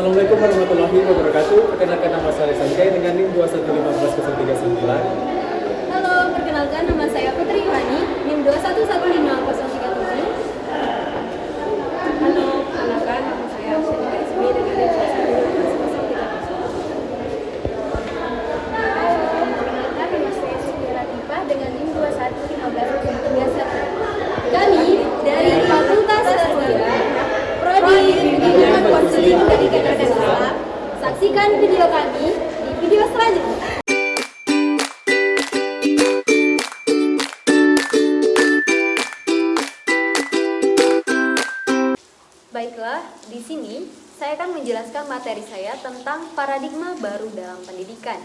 Assalamualaikum warahmatullahi wabarakatuh. Perkenalkan nama saya Sanjay dengan NIM 2115039. Halo, perkenalkan nama saya Putri Iwani, NIM 2115037. Halo, perkenalkan nama saya Arsyadika Ismi dengan NIM 2115030. Halo, perkenalkan nama saya Sofia Latifah dengan NIM 2115031. Kami dari Fakultas Sastra, Prodi Pendidikan Konseling Pendidikan dan Islam. Saksikan video kami di video selanjutnya. Baiklah, di sini saya akan menjelaskan materi saya tentang paradigma baru dalam pendidikan.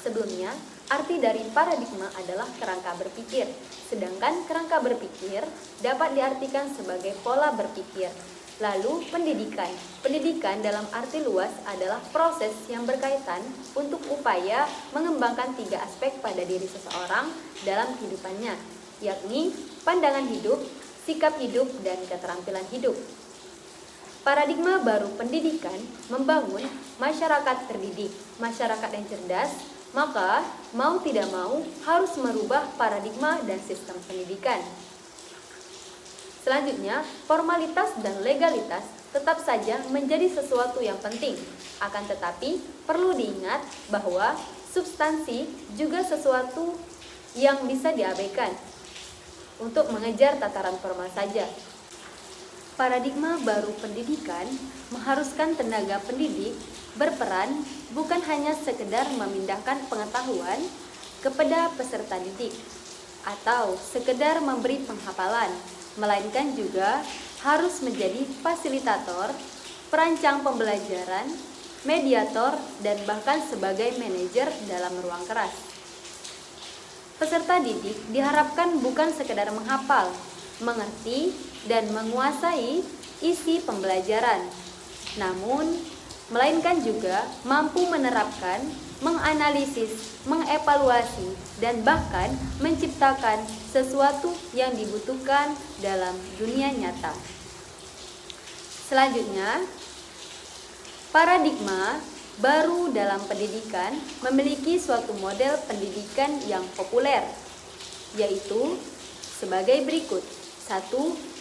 Sebelumnya, arti dari paradigma adalah kerangka berpikir, sedangkan kerangka berpikir dapat diartikan sebagai pola berpikir. Lalu, pendidikan. Pendidikan dalam arti luas adalah proses yang berkaitan untuk upaya mengembangkan 3 aspek pada diri seseorang dalam kehidupannya, yakni pandangan hidup, sikap hidup, dan keterampilan hidup. Paradigma baru pendidikan membangun masyarakat terdidik, masyarakat yang cerdas, maka mau tidak mau harus merubah paradigma dan sistem pendidikan. Selanjutnya, formalitas dan legalitas tetap saja menjadi sesuatu yang penting. Akan tetapi, perlu diingat bahwa substansi juga sesuatu yang bisa diabaikan untuk mengejar tataran formal saja. Paradigma baru pendidikan mengharuskan tenaga pendidik berperan bukan hanya sekedar memindahkan pengetahuan kepada peserta didik atau sekedar memberi penghafalan, melainkan juga harus menjadi fasilitator, perancang pembelajaran, mediator, dan bahkan sebagai manajer dalam ruang kelas. Peserta didik diharapkan bukan sekedar menghafal, mengerti, dan menguasai isi pembelajaran, namun melainkan juga mampu menerapkan, menganalisis, mengevaluasi, dan bahkan menciptakan sesuatu yang dibutuhkan dalam dunia nyata. Selanjutnya, paradigma baru dalam pendidikan memiliki suatu model pendidikan yang populer, yaitu sebagai berikut. 1.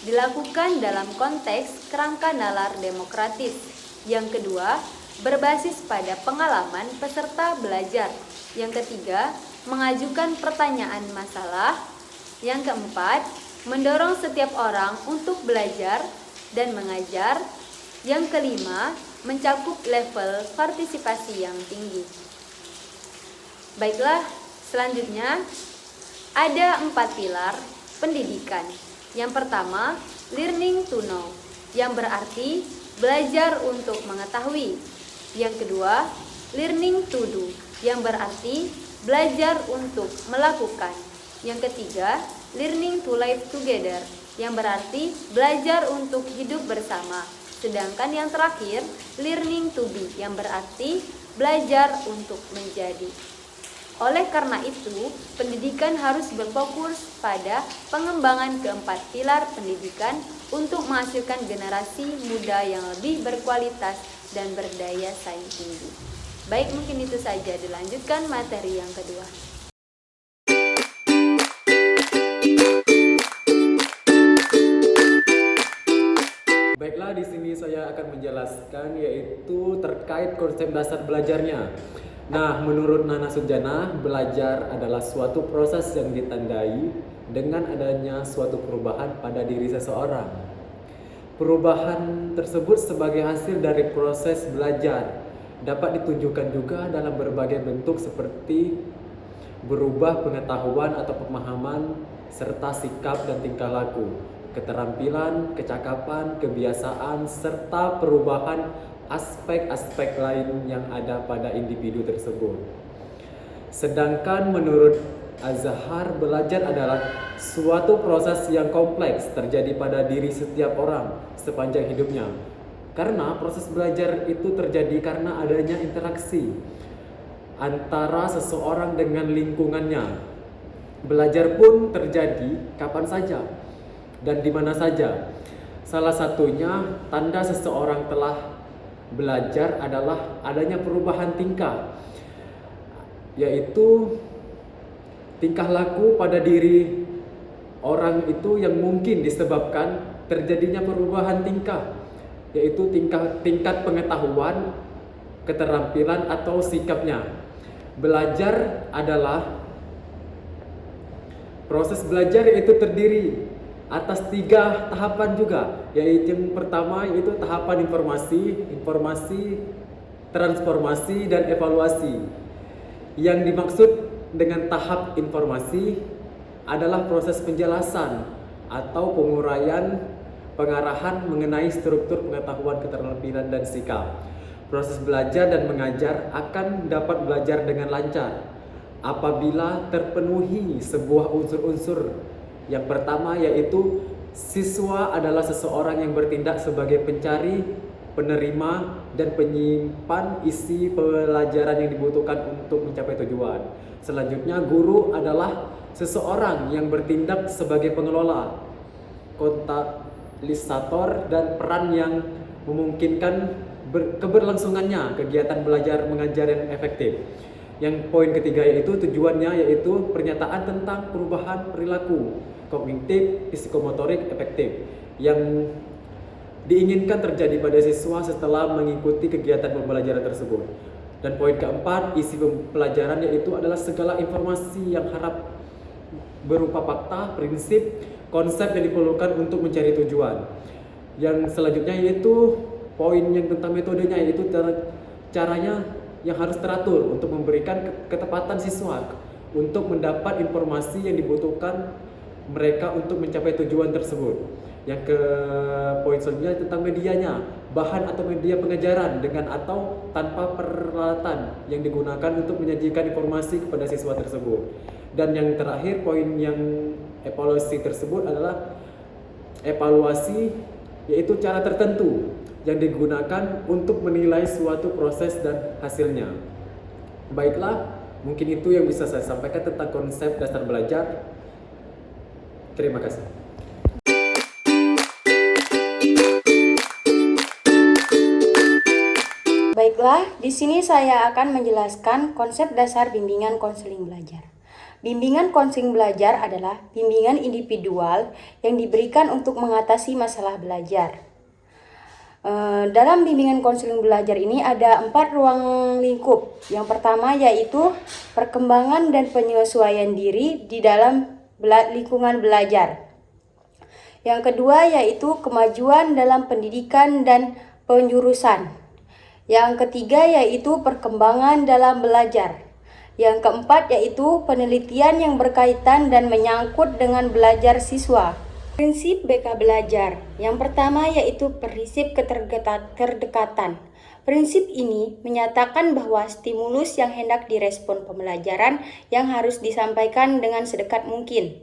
Dilakukan dalam konteks kerangka nalar demokratis. Yang kedua, berbasis pada pengalaman peserta belajar. Yang ketiga, mengajukan pertanyaan masalah. Yang keempat, mendorong setiap orang untuk belajar dan mengajar. Yang kelima, mencakup level partisipasi yang tinggi. Baiklah, selanjutnya ada 4 pilar pendidikan. Yang pertama, learning to know, yang berarti belajar untuk mengetahui. Yang kedua, learning to do, yang berarti belajar untuk melakukan. Yang ketiga, learning to live together, yang berarti belajar untuk hidup bersama. Sedangkan yang terakhir, learning to be, yang berarti belajar untuk menjadi. Oleh karena itu, pendidikan harus berfokus pada pengembangan keempat pilar pendidikan untuk menghasilkan generasi muda yang lebih berkualitas dan berdaya saing tinggi. Baik, mungkin itu saja. Dilanjutkan materi yang kedua. Baiklah, di sini saya akan menjelaskan yaitu terkait konsep dasar belajarnya. Nah, menurut Nana Sujana, belajar adalah suatu proses yang ditandai dengan adanya suatu perubahan pada diri seseorang. Perubahan tersebut sebagai hasil dari proses belajar dapat ditunjukkan juga dalam berbagai bentuk seperti berubah pengetahuan atau pemahaman serta sikap dan tingkah laku, keterampilan, kecakapan, kebiasaan, serta perubahan aspek-aspek lain yang ada pada individu tersebut. Sedangkan menurut Azhar, belajar adalah suatu proses yang kompleks terjadi pada diri setiap orang sepanjang hidupnya. Karena proses belajar itu terjadi karena adanya interaksi antara seseorang dengan lingkungannya. Belajar pun terjadi kapan saja dan di mana saja. Salah satunya tanda seseorang telah belajar adalah adanya perubahan tingkah, yaitu tingkah laku pada diri orang itu yang mungkin disebabkan terjadinya perubahan tingkah, yaitu tingkat pengetahuan, keterampilan atau sikapnya. Belajar adalah proses belajar yaitu terdiri atas 3 tahapan juga, yaitu yang pertama yaitu tahapan informasi, transformasi, dan evaluasi. Yang dimaksud dengan tahap informasi adalah proses penjelasan atau penguraian pengarahan mengenai struktur pengetahuan, keterampilan, dan sikap. Proses belajar dan mengajar akan dapat belajar dengan lancar apabila terpenuhi sebuah unsur-unsur. Yang pertama yaitu siswa adalah seseorang yang bertindak sebagai pencari, penerima, dan penyimpan isi pelajaran yang dibutuhkan untuk mencapai tujuan. Selanjutnya, guru adalah seseorang yang bertindak sebagai pengelola, katalisator, dan peran yang memungkinkan keberlangsungannya kegiatan belajar mengajar yang efektif. Yang poin ketiga yaitu tujuannya yaitu pernyataan tentang perubahan perilaku kognitif psikomotorik efektif yang diinginkan terjadi pada siswa setelah mengikuti kegiatan pembelajaran tersebut. Dan poin keempat, isi pelajaran yaitu adalah segala informasi yang harap berupa fakta, prinsip, konsep yang diperlukan untuk mencari tujuan. Yang selanjutnya yaitu poin yang tentang metodenya, yaitu caranya yang harus teratur untuk memberikan ketepatan siswa untuk mendapat informasi yang dibutuhkan mereka untuk mencapai tujuan tersebut. Yang ke poin selanjutnya tentang medianya, bahan atau media pengajaran dengan atau tanpa peralatan yang digunakan untuk menyajikan informasi kepada siswa tersebut. Dan yang terakhir poin yang evaluasi tersebut adalah evaluasi, yaitu cara tertentu yang digunakan untuk menilai suatu proses dan hasilnya. Baiklah, mungkin itu yang bisa saya sampaikan tentang konsep dasar belajar. Terima kasih. Baiklah, di sini saya akan menjelaskan konsep dasar bimbingan konseling belajar. Bimbingan konseling belajar adalah bimbingan individual yang diberikan untuk mengatasi masalah belajar. Dalam bimbingan konseling belajar ini ada 4 ruang lingkup. Yang pertama yaitu perkembangan dan penyesuaian diri di dalam lingkungan belajar. Yang kedua yaitu kemajuan dalam pendidikan dan penjurusan. Yang ketiga yaitu perkembangan dalam belajar. Yang keempat yaitu penelitian yang berkaitan dan menyangkut dengan belajar siswa. Prinsip BK belajar. Yang pertama yaitu prinsip keterdekatan. Prinsip ini menyatakan bahwa stimulus yang hendak direspon pembelajaran yang harus disampaikan dengan sedekat mungkin.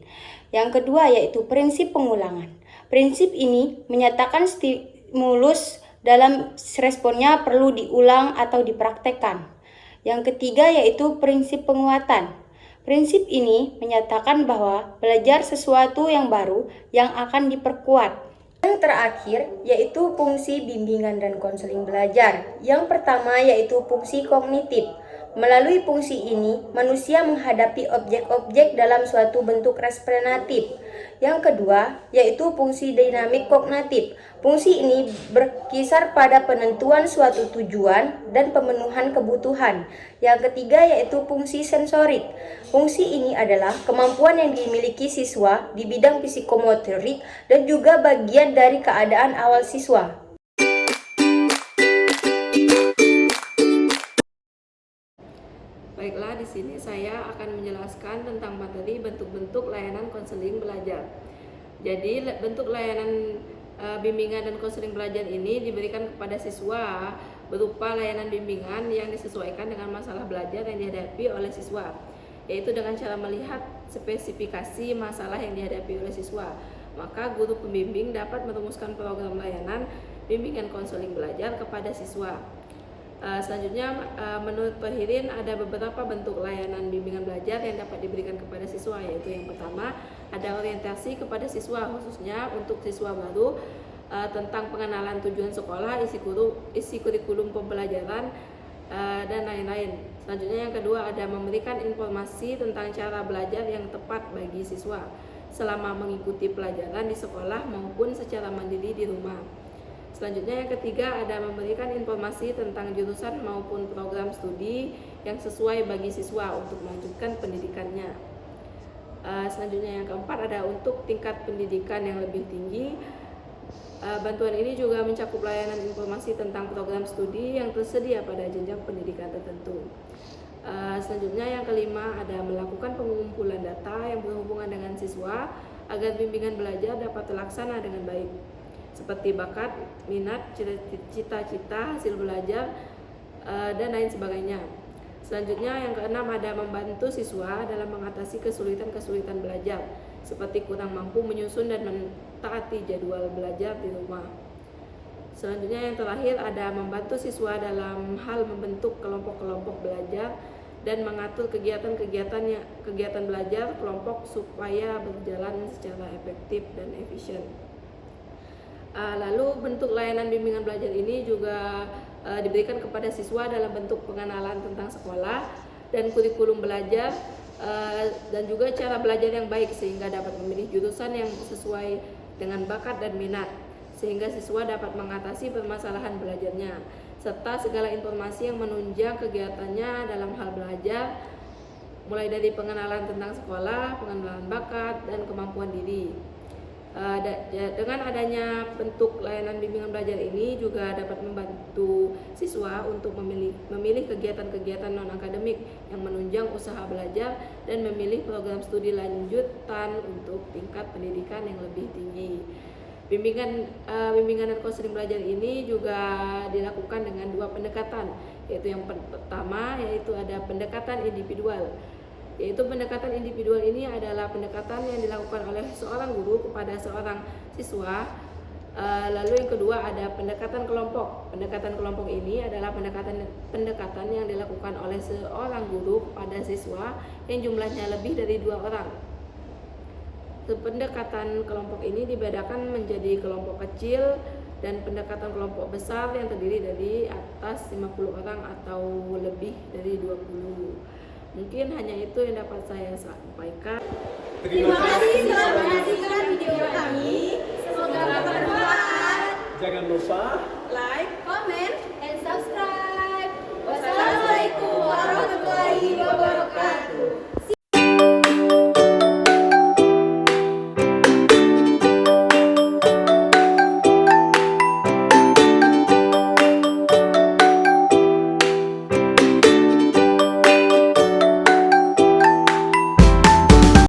Yang kedua yaitu prinsip pengulangan. Prinsip ini menyatakan stimulus dalam responnya perlu diulang atau dipraktekkan. Yang ketiga yaitu prinsip penguatan. Prinsip ini menyatakan bahwa belajar sesuatu yang baru yang akan diperkuat. Yang terakhir yaitu fungsi bimbingan dan konseling belajar. Yang pertama yaitu fungsi kognitif. Melalui fungsi ini, manusia menghadapi objek-objek dalam suatu bentuk responatif. Yang kedua yaitu fungsi dinamik kognitif. Fungsi ini berkisar pada penentuan suatu tujuan dan pemenuhan kebutuhan. Yang ketiga yaitu fungsi sensorik. Fungsi ini adalah kemampuan yang dimiliki siswa di bidang psikomotorik dan juga bagian dari keadaan awal siswa. Baiklah, di sini saya akan menjelaskan tentang materi bentuk-bentuk layanan konseling belajar. Jadi, bentuk layanan bimbingan dan konseling belajar ini diberikan kepada siswa berupa layanan bimbingan yang disesuaikan dengan masalah belajar yang dihadapi oleh siswa, yaitu dengan cara melihat spesifikasi masalah yang dihadapi oleh siswa. Maka guru pembimbing dapat merumuskan program layanan bimbingan konseling belajar kepada siswa. Selanjutnya, menurut Perhirin ada beberapa bentuk layanan bimbingan belajar yang dapat diberikan kepada siswa, yaitu yang pertama ada orientasi kepada siswa, khususnya untuk siswa baru tentang pengenalan tujuan sekolah, isi kurikulum pembelajaran, dan lain-lain. Selanjutnya yang kedua ada memberikan informasi tentang cara belajar yang tepat bagi siswa selama mengikuti pelajaran di sekolah maupun secara mandiri di rumah. Selanjutnya yang ketiga ada memberikan informasi tentang jurusan maupun program studi yang sesuai bagi siswa untuk melanjutkan pendidikannya. Selanjutnya yang keempat ada untuk tingkat pendidikan yang lebih tinggi. Bantuan ini juga mencakup layanan informasi tentang program studi yang tersedia pada jenjang pendidikan tertentu. Selanjutnya yang kelima ada melakukan pengumpulan data yang berhubungan dengan siswa agar bimbingan belajar dapat terlaksana dengan baik, seperti bakat, minat, cita-cita, hasil belajar, dan lain sebagainya. Selanjutnya yang keenam ada membantu siswa dalam mengatasi kesulitan-kesulitan belajar, seperti kurang mampu menyusun dan mentaati jadwal belajar di rumah. Selanjutnya yang terakhir ada membantu siswa dalam hal membentuk kelompok-kelompok belajar dan mengatur kegiatan belajar kelompok supaya berjalan secara efektif dan efisien. Lalu bentuk layanan bimbingan belajar ini juga diberikan kepada siswa dalam bentuk pengenalan tentang sekolah dan kurikulum belajar, dan juga cara belajar yang baik sehingga dapat memilih jurusan yang sesuai dengan bakat dan minat, sehingga siswa dapat mengatasi permasalahan belajarnya, serta segala informasi yang menunjang kegiatannya dalam hal belajar, mulai dari pengenalan tentang sekolah, pengenalan bakat, dan kemampuan diri. Dengan adanya bentuk layanan bimbingan belajar ini juga dapat membantu siswa untuk memilih kegiatan-kegiatan non-akademik yang menunjang usaha belajar dan memilih program studi lanjutan untuk tingkat pendidikan yang lebih tinggi. Bimbingan dan konseling belajar ini juga dilakukan dengan dua pendekatan, yaitu yang pertama yaitu ada pendekatan individual. Yaitu pendekatan individual ini adalah pendekatan yang dilakukan oleh seorang guru kepada seorang siswa. Lalu yang kedua ada pendekatan kelompok. Pendekatan kelompok ini adalah pendekatan yang dilakukan oleh seorang guru kepada siswa yang jumlahnya lebih dari 2 orang. Pendekatan kelompok ini dibedakan menjadi kelompok kecil dan pendekatan kelompok besar yang terdiri dari atas 50 orang atau lebih dari 20. Mungkin hanya itu yang dapat saya sampaikan. Terima kasih telah menyaksikan video kami. Semoga bermanfaat. Jangan lupa Like, comment,